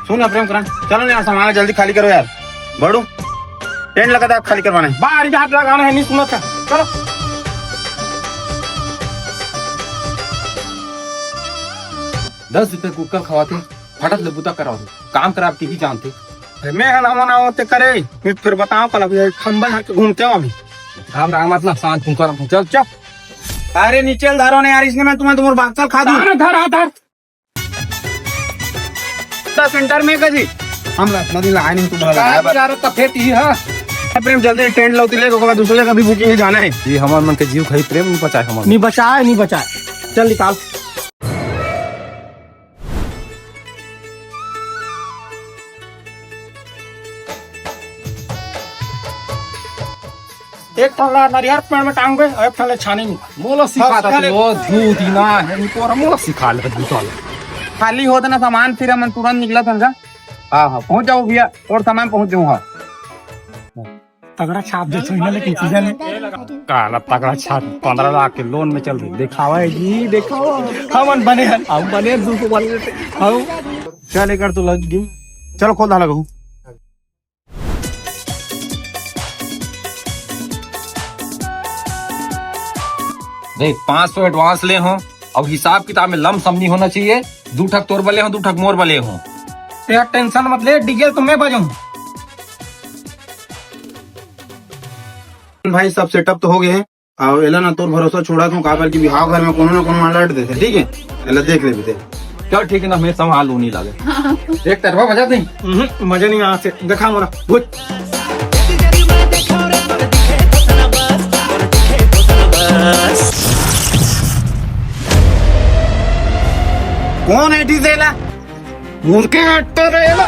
सुन ना प्रेम करण, चलो ना यार, सामान जल्दी खाली करो यार। बड़ू टेंट लगा था, खाली करवाना है। बाहर हाथ लगाना है, नहीं सुना था। चलो 10 रुपए कुकर खवाते फटत ले बुता कराओ काम करा आप टीवी जानते मैं है ना मना होते करे, फिर बताओ कल अभी खंबल हाथ घूमते हो अभी। हम राम मतलब शांत तुम कर चल चल। अरे नीचे धारो ने यार, इसने मैं तुम्हारे बागचाल खा दूं। धर 10 मिनट में कजी हम नदी लगाए नहीं तुम्हारा फेट ही है प्रेम। जल्दी टेंट लो, तिले को दूसरे जगह भी बुकिंग है, जाना है। ये हमार मन के जीव खाई प्रेम नहीं बचाए हमार नहीं बचाए चल निकाल। एक ठल्ला नारियल पेड़ में टांग गए, एक ठल्ला छाने में। मोला सिखा था तो झूठ ही ना है इनको मोला सिखा ले दूसरा खाली होता ना सामान, फिर हम तुरंत निकला था। हाँ पहुंच जाओ भैया, और सामान पहुंच जाऊंगा। तगड़ा छाप दे सुनने, लेकिन चीजें नहीं काला तगड़ा छाप 15 लाख के लोन में चल रही दिखावा है जी दिखाओ हम बने हैं। हम बने दूसरे वाले हम क्या लेकर तो लग गई। चलो खोल दा लगू। देख 500 एडवांस ले हो, अब हिसाब किताब में लम सम नहीं होना चाहिए। 2 ठक तोर बले हो, 2 ठक मोर बले हो। यार टेंशन मत ले, डीजल तो मैं बजाऊं। भाई सब सेटअप तो हो गए हैं। और एला ना तोर भरोसा छोड़ा तू, काबर की बिहाव घर में कोनो ना कोनो अलर्ट देते, ठीक है। एला देख ले भी दे। चल ठीक है ना, मैं संभाल लूं नहीं लागे। एक तरफा बजा दे मजा नहीं आ से देखा मोरा भूत। कौन है डीजेला? मुर्के हटते रहेला।